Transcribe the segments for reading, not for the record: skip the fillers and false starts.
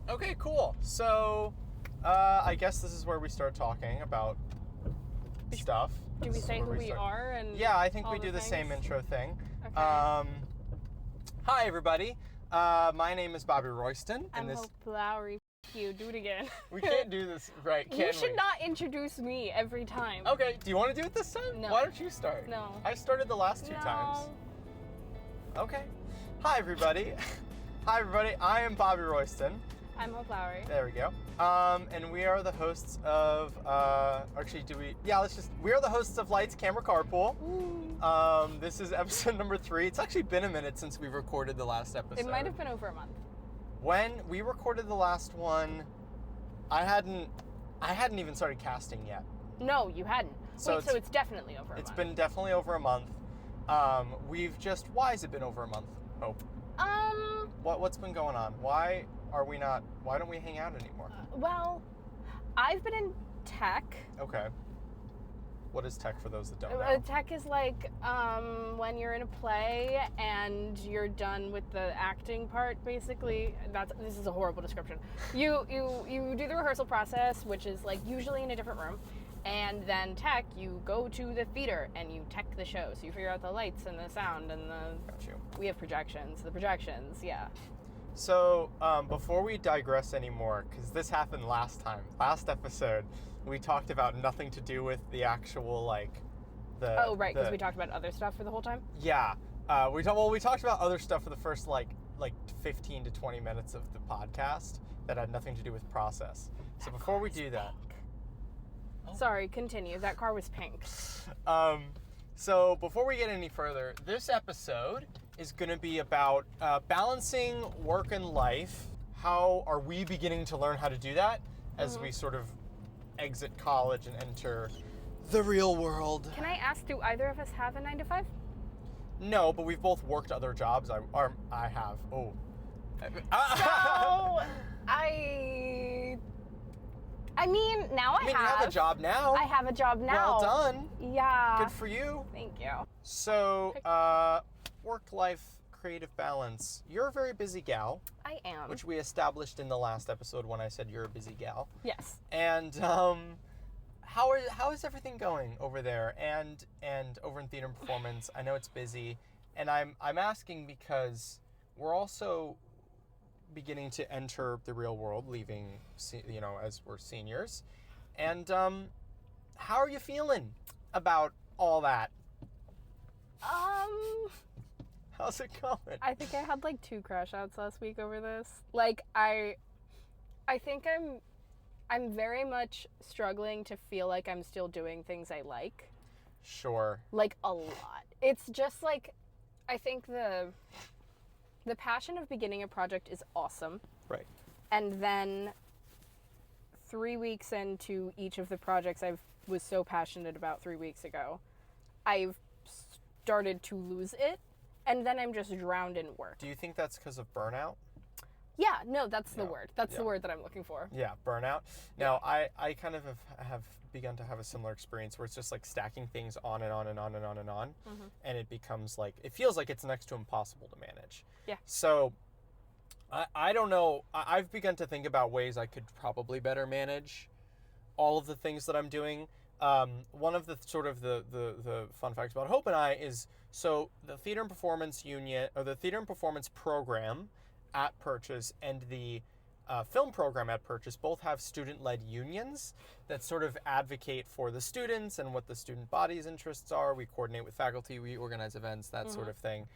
Okay, cool. So, I guess this is where we start talking about stuff. Do we say who we are? And yeah, I think all we do the things? same intro thing. Okay. Hi, everybody. My name is Bobby Royston. I'm Hope Lowery. You do it again. We can't do this right, can we? You should not introduce me every time. Okay, do you want to do it this time? No. Why don't you start? No. I started the last two times. Okay. Hi, everybody. Hi, everybody. I am Bobby Royston. I'm Hope Lowery. There we go. And we are the hosts of, we are the hosts of Lights, Camera Carpool. Ooh. This is episode number 3. It's actually been a minute since we recorded the last episode. It might have been over a month. When we recorded the last one, I hadn't even started casting yet. No, you hadn't. So it's definitely over a month. It's been definitely over a month. Why has it been over a month, Hope? What's been going on? Why don't we hang out anymore? Well, I've been in tech. Okay. What is tech for those that don't know? Tech is like when you're in a play and you're done with the acting part, basically. This is a horrible description. You do the rehearsal process, which is like usually in a different room. And then tech, you go to the theater and you tech the show. So you figure out the lights and the sound and we have projections. The projections, yeah. So before we digress anymore, because this happened last episode, we talked about nothing to do with the actual because we talked about other stuff for the whole time. Yeah, we talked about other stuff for the first like 15 to 20 minutes of the podcast that had nothing to do with process. So before we do that. Sorry, continue. That car was pink. So before we get any further, this episode is going to be about balancing work and life. How are we beginning to learn how to do that as we sort of exit college and enter the real world? Can I ask, do either of us have a 9 to 5? No, but we've both worked other jobs. I have. Oh. So, I mean, now you have a job now. I have a job now. Well done. Yeah. Good for you. Thank you. So, work-life creative balance. You're a very busy gal. I am. Which we established in the last episode when I said you're a busy gal. Yes. And how is everything going over there and over in theater and performance? I know it's busy, and I'm asking because we're also beginning to enter the real world, leaving, as we're seniors. And how are you feeling about all that? How's it going? I think I had like 2 crash outs last week over this. Like I think I'm very much struggling to feel like I'm still doing things I like. Sure. Like a lot. It's just like, I think the passion of beginning a project is awesome. Right. And then 3 weeks into each of the projects I was so passionate about 3 weeks ago, I've started to lose it, and then I'm just drowned in work. Do you think that's because of burnout? Yeah, no, that's the word. That's the word that I'm looking for. Yeah, burnout. Now, I kind of have begun to have a similar experience where it's just like stacking things on and on and on and on and on, and it becomes like, it feels like it's next to impossible to manage. Yeah. So, I don't know. I've begun to think about ways I could probably better manage all of the things that I'm doing. One of the sort of the fun facts about Hope and I is, so the Theater and Performance Union, or the Theater and Performance Program at Purchase and the film program at Purchase both have student-led unions that sort of advocate for the students and what the student body's interests are. We coordinate with faculty, we organize events, that sort of thing.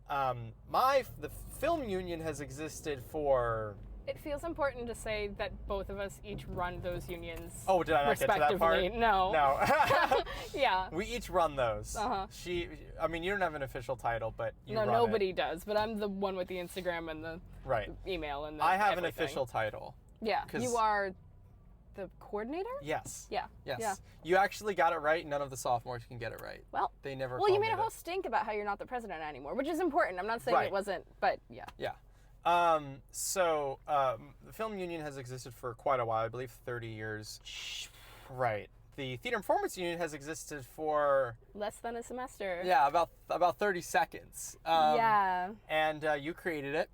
The film union has existed for... It feels important to say that both of us each run those unions. Oh, did I not get to that part? No. No. Yeah. We each run those. Uh-huh. You don't have an official title, but you run nobody it. does, but I'm the one with the Instagram and the email and the I have everything. an official title. Yeah. You are the coordinator? Yes. Yeah. Yes. Yeah. You actually got it right. None of the sophomores can get it right. Well, they never. Well, you made a whole stink about how you're not the president anymore, which is important. I'm not saying it wasn't, but yeah. Yeah. The film union has existed for quite a while, I believe 30 years. Right. The Theater and Performance Union has existed for... less than a semester. Yeah, about 30 seconds. Yeah. And you created it.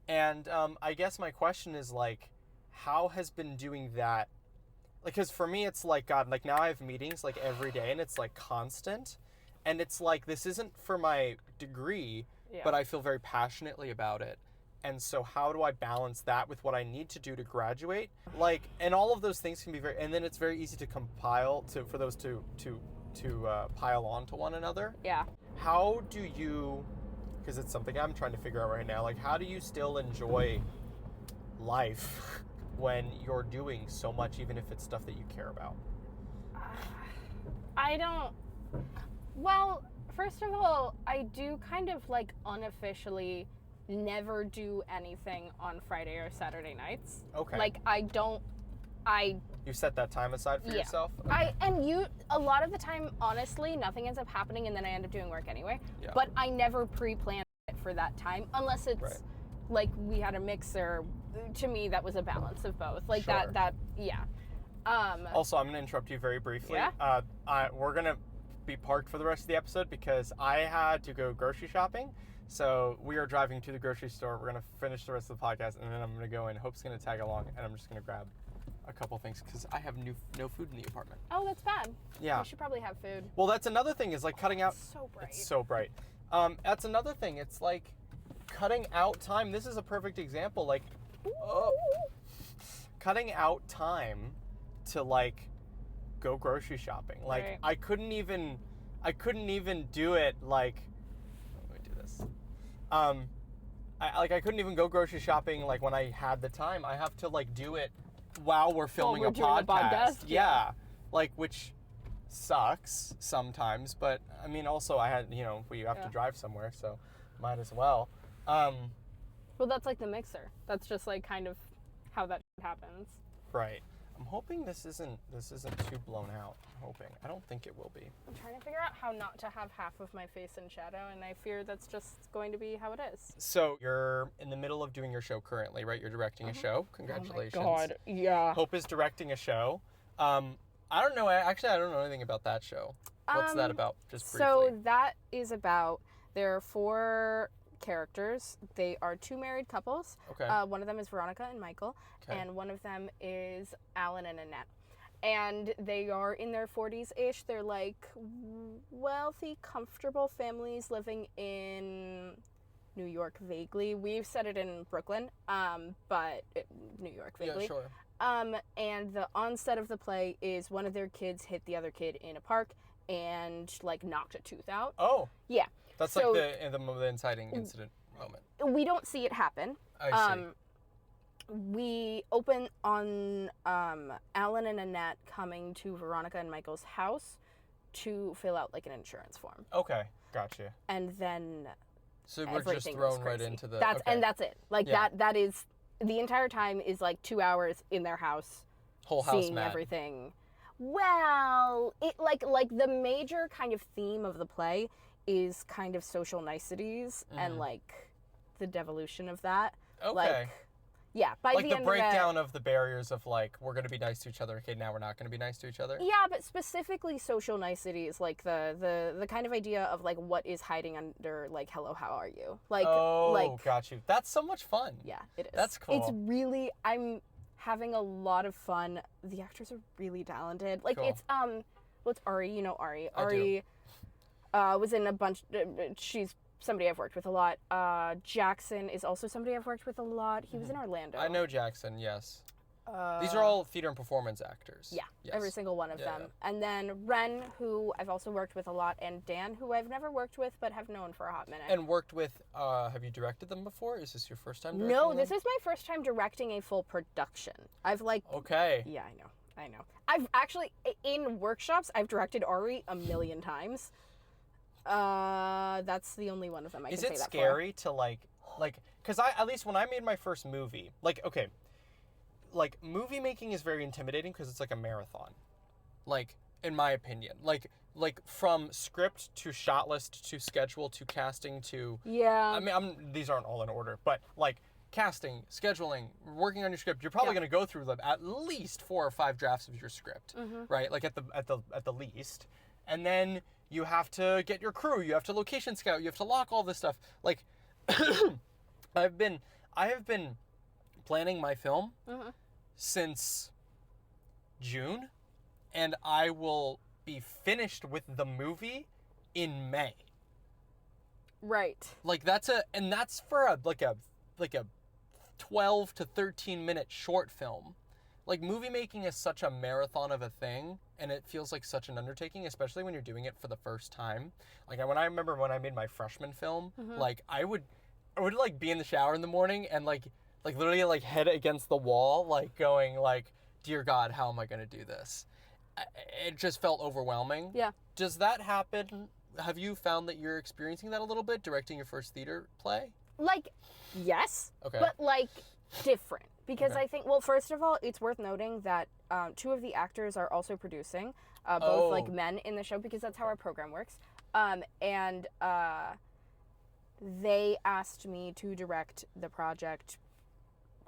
And I guess my question is like, how has been doing that? Like, because for me, it's like, God, like now I have meetings like every day and it's like constant. And it's like, this isn't for my degree, Yeah. but I feel very passionately about it. And so how do I balance that with what I need to do to graduate? Like, and all of those things can be and then it's very easy to compile for those to pile on to one another. Yeah. How do you, because it's something I'm trying to figure out right now, like how do you still enjoy life when you're doing so much, even if it's stuff that you care about? I don't, well, first of all, I do kind of like unofficially never do anything on Friday or Saturday nights. Okay. Like You set that time aside for yourself? Okay. A lot of the time, honestly, nothing ends up happening and then I end up doing work anyway. Yeah. But I never pre-plan it for that time unless it's like we had a mixer. To me, that was a balance of both. Like Sure. yeah. Also, I'm going to interrupt you very briefly. Yeah? We're going to be parked for the rest of the episode because I had to go grocery shopping. So we are driving to the grocery store. We're going to finish the rest of the podcast, and then I'm going to go in. Hope's going to tag along, and I'm just going to grab a couple things because I have no food in the apartment. Oh, that's bad. Yeah. We should probably have food. Well, that's another thing is like cutting out. It's so bright. It's so bright. That's another thing. It's like cutting out time. This is a perfect example. Like, cutting out time to like go grocery shopping. Like Right. I couldn't even do it like. Let me do this. I couldn't even go grocery shopping like when I had the time. I have to like do it while we're filming we're a doing the podcast? Yeah. Like which sucks sometimes, but I mean also I had, we have to drive somewhere, so might as well. Well, that's like the mixer. That's just like kind of how that happens. Right. I'm hoping this isn't too blown out. I'm hoping. I don't think it will be. I'm trying to figure out how not to have half of my face in shadow, and I fear that's just going to be how it is. So you're in the middle of doing your show currently, right? You're directing a show. Congratulations. Oh my God. Yeah. Hope is directing a show. I don't know. I don't know anything about that show. What's that about? Just briefly. So that is about, there are 4 characters. They are 2 married couples. Okay. One of them is Veronica and Michael, Okay. and one of them is Alan and Annette. And they are in their 40s-ish. They're like wealthy, comfortable families living in New York vaguely. We've said it in Brooklyn, but New York vaguely. Yeah, sure. And the onset of the play is one of their kids hit the other kid in a park and like knocked a tooth out. Oh. Yeah. That's So- like the inciting incident moment. We don't see it happen. I see. We open on Alan and Annette coming to Veronica and Michael's house to fill out like an insurance form. Okay. Gotcha. And then So we're just everything goes thrown right crazy. into the. That's okay. and that's it. Like Yeah. that is the entire time is like 2 hours in their house, whole house seeing mad. everything. Well, it like the major kind of theme of the play is kind of social niceties and like the devolution of that. Okay. Like, yeah, by like the the end breakdown of the barriers of like we're gonna be nice to each other. Okay, now we're not gonna be nice to each other. Yeah, but specifically social niceties, like the kind of idea of like what is hiding under like hello, how are you? Like got you. That's so much fun. Yeah, it is. That's cool. It's really I'm having a lot of fun. The actors are really talented. Like Cool. it's what's Ari? You know Ari. I do. Ari was in a bunch. She's somebody I've worked with a lot. Jackson is also somebody I've worked with a lot. He was in Orlando. I know Jackson. Yes. These are all theater and performance actors. Yeah, Yes. every single one of Yeah, them. And then Ren, who I've also worked with a lot, and Dan, who I've never worked with but have known for a hot minute. And worked with. Have you directed them before? Is this your first time directing No, them? this is my first time directing a full production. I've like Okay. Yeah, I know. I've actually, in workshops, I've directed Ari a million times. That's the only one of them I Is can it say that scary to like, because at least when I made my first movie, like movie making is very intimidating because it's like a marathon, like in my opinion, like from script to shot list to schedule to casting to. for. Yeah. I mean, these aren't all in order, but like casting, scheduling, working on your script, you're probably going to go through at least 4 or 5 drafts of your script, right? Like at the least, and then you have to get your crew, you have to location scout, you have to lock all this stuff. Like, I have been planning my film Mm-hmm. since June, and I will be finished with the movie in May. Right. Like that's for a 12 to 13 minute short film. Like, movie making is such a marathon of a thing, and it feels like such an undertaking, especially when you're doing it for the first time. Like, I remember when I made my freshman film, like I would like be in the shower in the morning and like literally like head against the wall, like going like, dear God, how am I gonna do this? It just felt overwhelming. Yeah. Does that happen? Have you found that you're experiencing that a little bit, directing your first theater play? Like, yes. Okay. But like different. Because Okay. I think, well, first of all, it's worth noting that 2 of the actors are also producing, both Oh. like men in the show, because that's how our program works. And they asked me to direct the project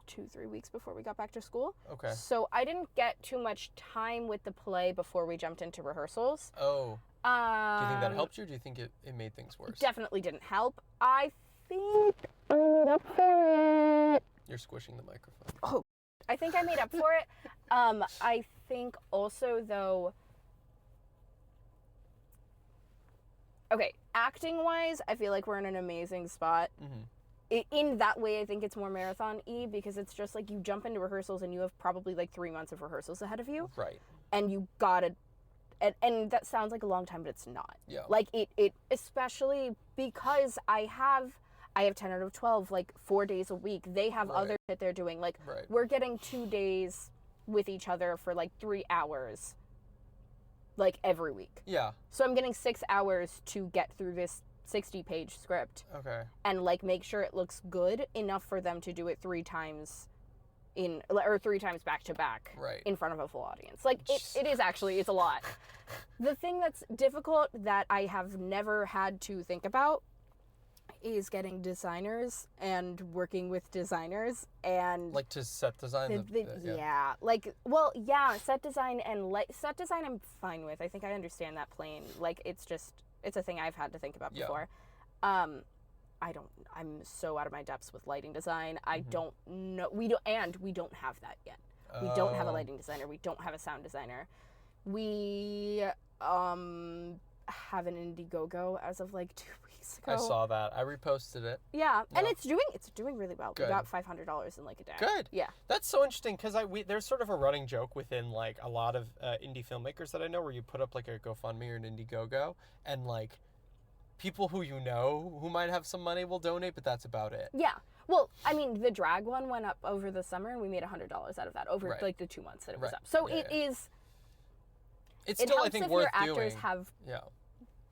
2-3 weeks before we got back to school. Okay. So I didn't get too much time with the play before we jumped into rehearsals. Oh. Do you think that helped you, or do you think it made things worse? Definitely didn't help. I think I made up for it. You're squishing the microphone. Oh, I think I made up for it. I think also, though, okay, acting-wise, I feel like we're in an amazing spot. Mm-hmm. In that way, I think it's more marathon-y, because it's just like you jump into rehearsals and you have probably like 3 months of rehearsals ahead of you. Right. And you gotta, and that sounds like a long time, but it's not. Yeah. Like it especially because I have 10 out of 12, like 4 days a week. They have Right. other shit they're doing. Like, Right. we're getting 2 days with each other for like 3 hours, like every week. Yeah. So I'm getting 6 hours to get through this 60-page script Okay. and like make sure it looks good enough for them to do it 3 times or 3 times back to back Right. in front of a full audience. Like it is actually, it's a lot. The thing that's difficult that I have never had to think about is getting designers and working with designers and Like to set design. yeah. Like, well, yeah, set design and set design I'm fine with. I think I understand that plane. Like, it's a thing I've had to think about Yeah. before. I'm so out of my depths with lighting design. I don't know. We don't have that yet. We don't have a lighting designer. We don't have a sound designer. We have an Indiegogo as of like 2 weeks ago. I saw that. I reposted it. Yeah, and Yeah. it's doing really well. Good. We got $500 in like a day. Good. Yeah. That's so interesting because there's sort of a running joke within like a lot of indie filmmakers that I know where you put up like a GoFundMe or an Indiegogo and like people who you know who might have some money will donate, but that's about it. Yeah. Well, I mean, the drag one went up over the summer, and we made $100 out of that over Right. like the 2 months that it was Right. up. So Yeah, it is. It's It still, helps I think, if worth your actors doing. have, Yeah.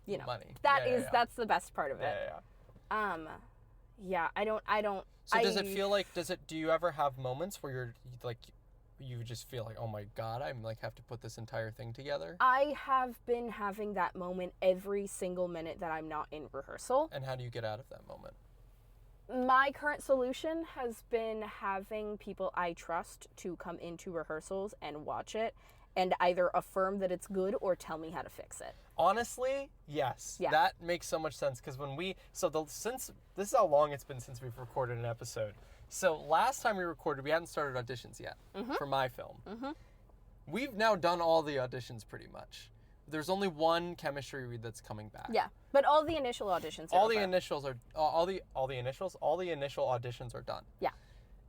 you know, Money. that's the best part of it. Yeah. Yeah. I don't. So does it feel like? Do you ever have moments where you're like, you just feel like, oh my God, I'm like have to put this entire thing together? I have been having that moment every single minute that I'm not in rehearsal. And how do you get out of that moment? My current solution has been having people I trust to come into rehearsals and watch it and either affirm that it's good or tell me how to fix it. Honestly, yes. Yeah. That makes so much sense because since this is how long it's been since we've recorded an episode. So last time we recorded, we hadn't started auditions yet for my film. Mm-hmm. We've now done all the auditions pretty much. There's only one chemistry read that's coming back. Yeah, but all the initial auditions are All the over. initial auditions are done. Yeah.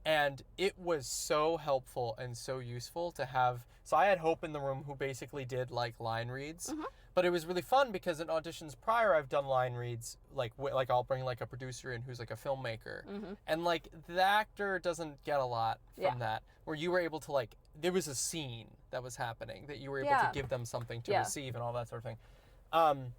And it was so helpful and so useful to have. So I had Hope in the room who basically did like line reads, but it was really fun because in auditions prior I've done line reads like I'll bring like a producer in who's like a filmmaker, and like the actor doesn't get a lot from that. Where you were able to like there was a scene that was happening that you were able to give them something to receive and all that sort of thing.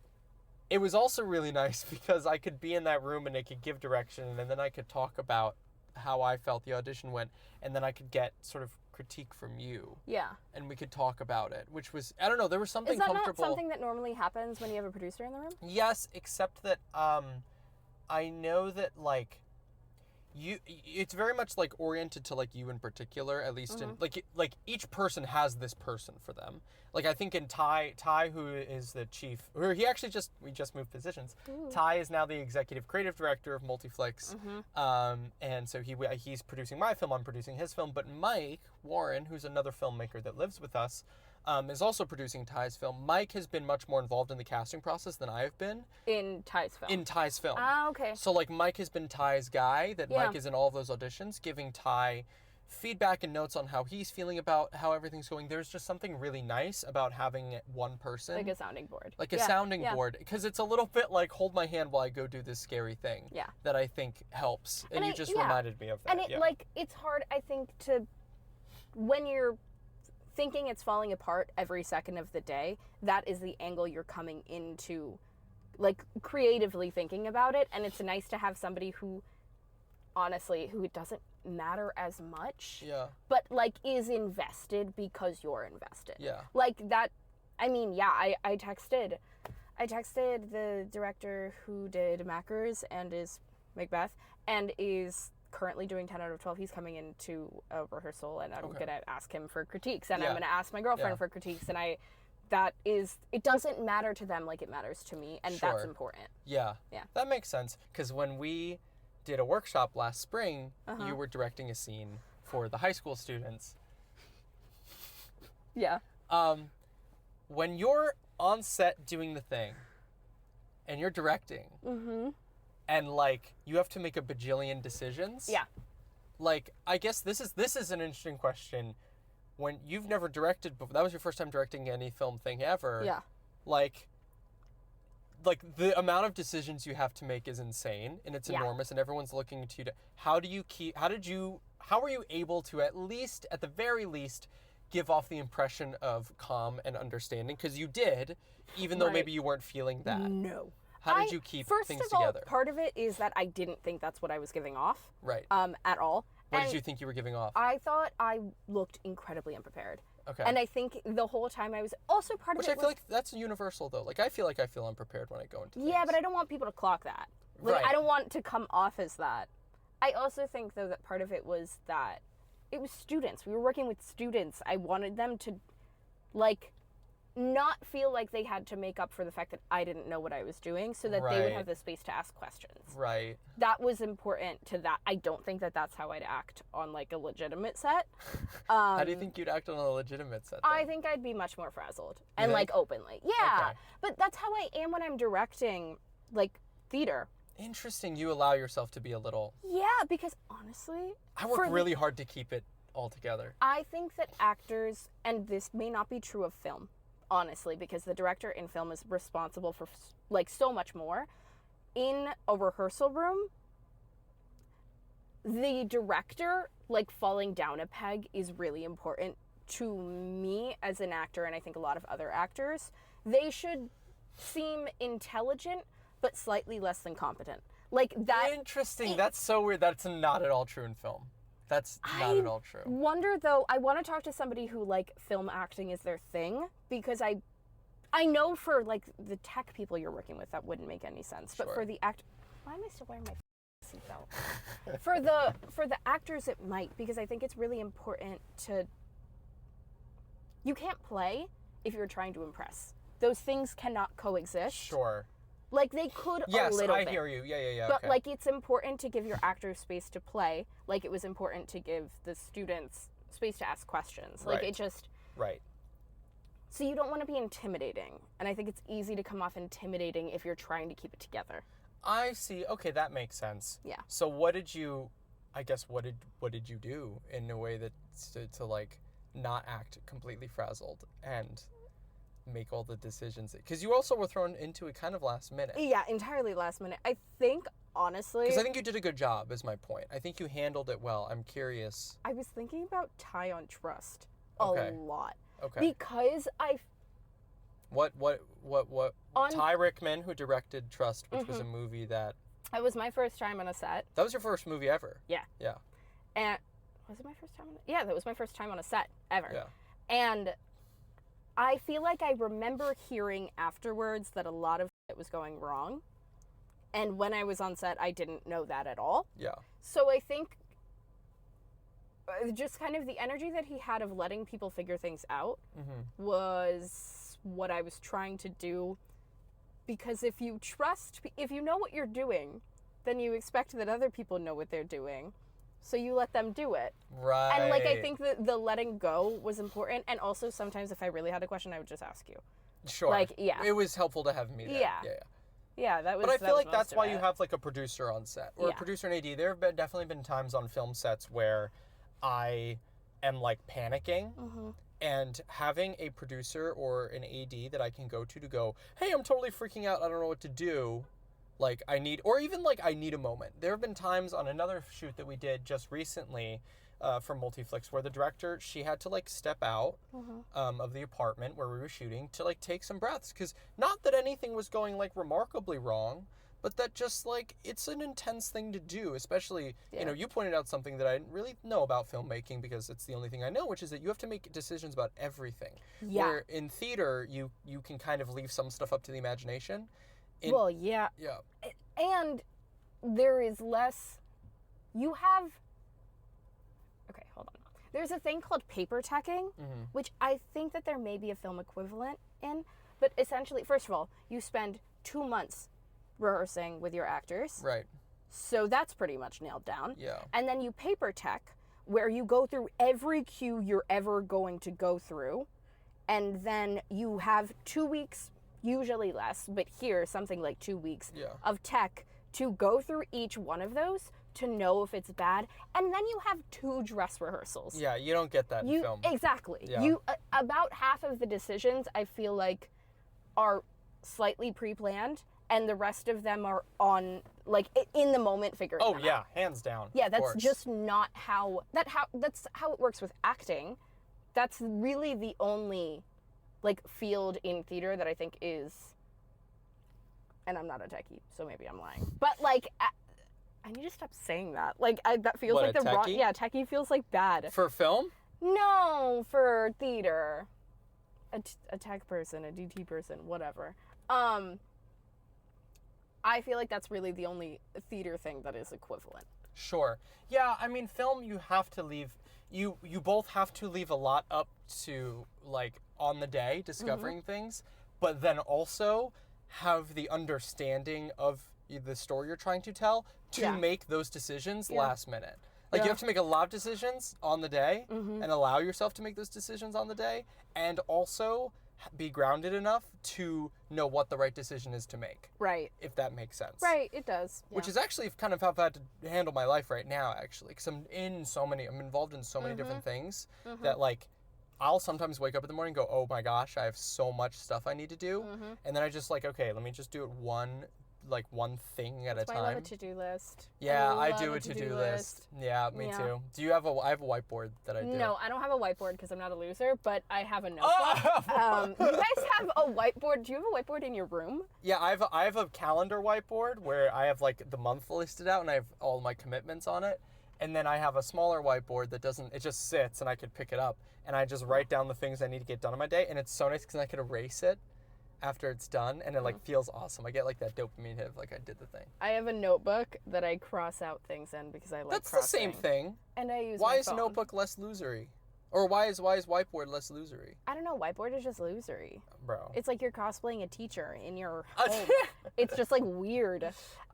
It was also really nice because I could be in that room and it could give direction, and then I could talk about how I felt the audition went, and then I could get sort of critique from you. Yeah. And we could talk about it, which was, I don't know, there was something Is that comfortable. not something that normally happens when you have a producer in the room? Yes, except that I know that like it's very much like oriented to like you in particular, at least in like each person has this person for them. Like I think in Ty, who is the chief, or we just moved positions. Ooh. Ty is now the executive creative director of Multiflix, and so he's producing my film, I'm producing his film. But Mike Warren, who's another filmmaker that lives with us, is also producing Ty's film. Mike has been much more involved in the casting process than I have been. In Ty's film. Ah, okay. So like Mike has been Ty's guy, Mike is in all of those auditions, giving Ty feedback and notes on how he's feeling about how everything's going. There's just something really nice about having one person. Like a sounding board. Like a sounding board. Because it's a little bit like, hold my hand while I go do this scary thing. Yeah. That I think helps. And you just reminded me of that. And it's hard, I think, when you're thinking it's falling apart every second of the day, that is the angle you're coming into, like, creatively thinking about it. And it's nice to have somebody who, honestly, who it doesn't matter as much, but, like, is invested because you're invested. Yeah. Like, that, I mean, I texted the director who did Mackers and is Macbeth and is currently doing 10 out of 12. He's coming into a rehearsal and I'm going to ask him for critiques and I'm going to ask my girlfriend for critiques, and it doesn't matter to them like it matters to me, and that's important. Yeah. That makes sense, because when we did a workshop last spring, you were directing a scene for the high school students. Yeah. When you're on set doing the thing and you're directing, and like you have to make a bajillion decisions. Yeah. Like, I guess this is an interesting question. When you've never directed before, that was your first time directing any film thing ever. Yeah. Like the amount of decisions you have to make is insane, and it's enormous, and everyone's looking to you to, how were you able to at the very least give off the impression of calm and understanding? Because you did, even though maybe you weren't feeling that. No. How did you keep things together? First of all, part of it is that I didn't think that's what I was giving off. Right. At all. What did you think you were giving off? I thought I looked incredibly unprepared. Okay. And I think the whole time I was also part of it. Which I feel like that's universal though. Like I feel unprepared when I go into things. Yeah, but I don't want people to clock that. Like, right. I don't want to come off as that. I also think though that part of it was that it was students. We were working with students. I wanted them to, like, not feel like they had to make up for the fact that I didn't know what I was doing, so that they would have the space to ask questions. Right. That was important to that. I don't think that that's how I'd act on, like, a legitimate set. How do you think you'd act on a legitimate set, then? I think I'd be much more frazzled and, like, openly. Yeah. Okay. But that's how I am when I'm directing, like, theater. Interesting. You allow yourself to be a little... Yeah, because honestly... I work really hard to keep it all together. I think that actors, and this may not be true of film, honestly, because the director in film is responsible for, like, so much more. In a rehearsal room, the director, like, falling down a peg is really important to me as an actor, and I think a lot of other actors. They should seem intelligent, but slightly less than competent. Like, that... Interesting. That's so weird. That's not at all true in film. That's not at all true. I wonder, though, I want to talk to somebody who, like, film acting is their thing, because I know for, like, the tech people you're working with, that wouldn't make any sense. Sure. But for the why am I still wearing my seatbelt? For the actors, it might, because I think it's really important to... You can't play if you're trying to impress. Those things cannot coexist. Sure. Like, they could a little bit. Yes, I hear you. Yeah. But, like, it's important to give your actors space to play, like it was important to give the students space to ask questions. Like, it just... Right. So you don't want to be intimidating. And I think it's easy to come off intimidating if you're trying to keep it together. I see. Okay, that makes sense. Yeah. So what did you do in a way that to like, not act completely frazzled and... make all the decisions, because you also were thrown into it kind of last minute. Yeah, entirely last minute. I think, honestly... Because I think you did a good job, is my point. I think you handled it well. I'm curious. I was thinking about Ty on Trust a lot. Okay. Because What? Ty Rickman, who directed Trust, which was a movie that... It was my first time on a set. That was your first movie ever? Yeah. Yeah. And... Was it my first time on a... Yeah, that was my first time on a set, ever. Yeah. And... I feel like I remember hearing afterwards that a lot of it was going wrong. And when I was on set, I didn't know that at all. Yeah. So I think just kind of the energy that he had of letting people figure things out was what I was trying to do. Because if you know what you're doing, then you expect that other people know what they're doing. So you let them do it. Right. And like, I think that the letting go was important. And also sometimes if I really had a question, I would just ask you. Sure. Like, yeah. It was helpful to have me there. Yeah. Yeah, that was. But I feel like most that's of why it. you have like a producer on set or a producer and AD. There have definitely been times on film sets where I am like panicking, and having a producer or an AD that I can go to go, hey, I'm totally freaking out. I don't know what to do. Like I need a moment. There have been times on another shoot that we did just recently for Multiflix where the director, she had to like step out of the apartment where we were shooting to like take some breaths. Because not that anything was going like remarkably wrong, but that just like it's an intense thing to do, especially, you know, you pointed out something that I didn't really know about filmmaking because it's the only thing I know, which is that you have to make decisions about everything. Yeah. Where in theater, you can kind of leave some stuff up to the imagination. Yeah. And there is less, you have, okay, hold on. There's a thing called paper teching, which I think that there may be a film equivalent in, but essentially, first of all, you spend 2 months rehearsing with your actors. Right. So that's pretty much nailed down. Yeah. And then you paper tech, where you go through every cue you're ever going to go through, and then you have 2 weeks, usually less, but here something like 2 weeks of tech to go through each one of those to know if it's bad, and then you have 2 dress rehearsals. Yeah, you don't get that in film. Exactly. Yeah. You about half of the decisions I feel like are slightly pre-planned, and the rest of them are on like in the moment figuring them out. Hands down. Yeah, that's just not that's how it works with acting. That's really the only like field in theater that I think is, and I'm not a techie, so maybe I'm lying, but like I need to stop saying that. Like that feels What, like a the wrong. techie? Yeah, techie feels like bad. For film? No, for theater. A tech person, a DT person, whatever. I feel like that's really the only theater thing that is equivalent. Sure. Yeah, I mean, film, you have to leave, you both have to leave a lot up to, like, on the day, discovering things, but then also have the understanding of the story you're trying to tell to make those decisions last minute. Like, you have to make a lot of decisions on the day and allow yourself to make those decisions on the day, and also be grounded enough to know what the right decision is to make. Right. If that makes sense. Right, it does. Yeah. Which is actually kind of how I've had to handle my life right now, actually. Because I'm involved in so many different things that, like, I'll sometimes wake up in the morning and go, oh my gosh, I have so much stuff I need to do. And then I just like, okay, let me just do it one thing at a time. I love a to-do list. Yeah, I do a to-do list. Yeah, me too. I have a whiteboard that I do. No, I don't have a whiteboard because I'm not a loser, but I have a notebook. You guys have a whiteboard. Do you have a whiteboard in your room? Yeah, I have a calendar whiteboard where I have like the month listed out and I have all my commitments on it. And then I have a smaller whiteboard that it just sits and I could pick it up and I just write down the things I need to get done in my day. And it's so nice because I could erase it after it's done, and it like feels awesome. I get like that dopamine hit of like I did the thing. I have a notebook that I cross out things in because I like That's crossing. the same thing. And I use Why my is phone. notebook less losery? Or why is whiteboard less losery? I don't know. Whiteboard is just losery. Bro. It's like you're cosplaying a teacher in your home. It's just like weird.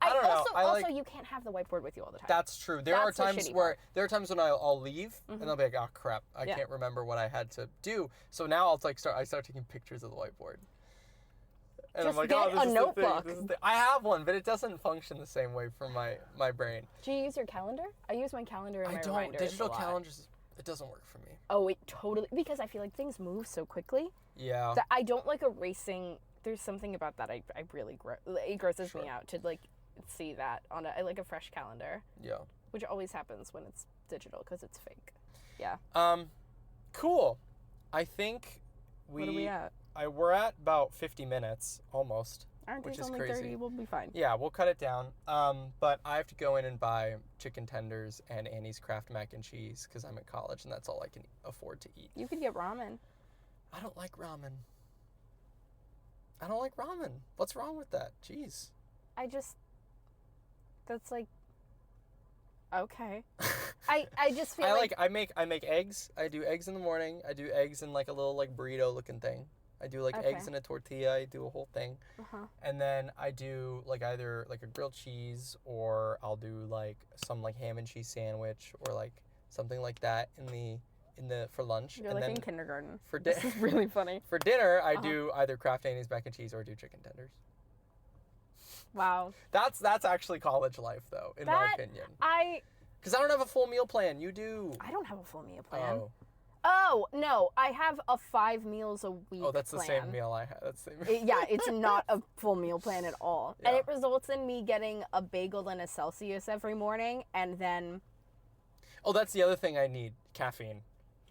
I don't know. Also, you can't have the whiteboard with you all the time. That's true. There are times when I'll leave and I'll be like, oh crap, I can't remember what I had to do. So now I'll like start taking pictures of the whiteboard. And just I'm like, get oh, this a is notebook. The thing. I have one, but it doesn't function the same way for my brain. Do you use your calendar? I use my calendar and my reminders. Digital calendars, it doesn't work for me. Oh, it totally, because I feel like things move so quickly. Yeah. That I don't like erasing. There's something about that I really, it grosses me out to like see that on a fresh calendar. Yeah. Which always happens when it's digital because it's fake. Yeah. Cool. I think what are we at? We're at about 50 minutes, almost. Aren't which these is only crazy. 30? We'll be fine. Yeah, we'll cut it down. But I have to go in and buy chicken tenders and Annie's Kraft mac and cheese because I'm at college and that's all I can afford to eat. You could get ramen. I don't like ramen. I don't like ramen. What's wrong with that? Jeez. That's like, okay. I just feel I make eggs. I do eggs in the morning. I do eggs in like a little like burrito looking thing. I do like Okay. eggs in a tortilla. I do a whole thing. And then I do like either like a grilled cheese, or I'll do like some like ham and cheese sandwich, or like something like that in the for lunch. You're and like then in kindergarten. for This is really funny. for dinner, I do either Kraft Annie's mac and cheese or I do chicken tenders. Wow. That's actually college life though, in my opinion. Because I don't have a full meal plan. You do. I don't have a full meal plan. Oh. Oh, no. I have a 5 meals a week Oh, that's plan. the same meal I had. That's the same. Yeah, it's not a full meal plan at all. Yeah. And it results in me getting a bagel and a Celsius every morning, and then... Oh, that's the other thing I need, caffeine.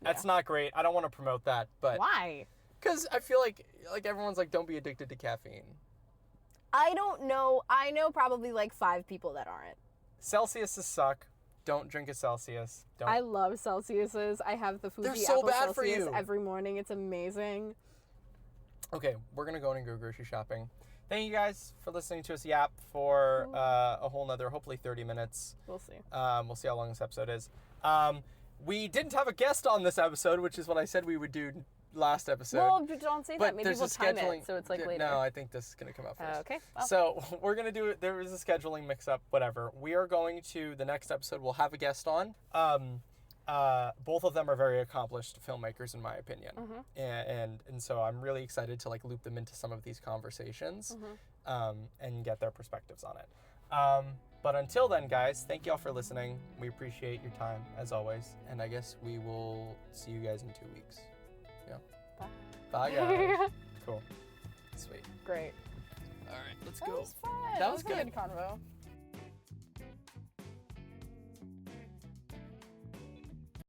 That's not great. I don't want to promote that, but... Why? Because I feel like everyone's like, don't be addicted to caffeine. I don't know. I know probably like 5 people that aren't. Celsiuses suck. Don't drink a Celsius. Don't. I love Celsiuses. I have the Fuji They're so apple bad for Celsius you. every morning. It's amazing. Okay, we're going to go in and go grocery shopping. Thank you guys for listening to us yap for a whole nother, hopefully 30 minutes. We'll see. We'll see how long this episode is. We didn't have a guest on this episode, which is what I said we would do last episode. Well, don't say that. But Maybe there's we'll a time scheduling. it so it's like later. No, I think this is going to come out first. Okay. Well. So we're going to do it. There is a scheduling mix-up, whatever. We are going to, the next episode, we'll have a guest on. Both of them are very accomplished filmmakers, in my opinion. And so I'm really excited to like loop them into some of these conversations and get their perspectives on it. But until then, guys, thank y'all for listening. We appreciate your time, as always. And I guess we will see you guys in 2 weeks. Yeah. Bye, guys. Cool. Sweet. Great. All right, let's That go. was fun. That was a good. good convo.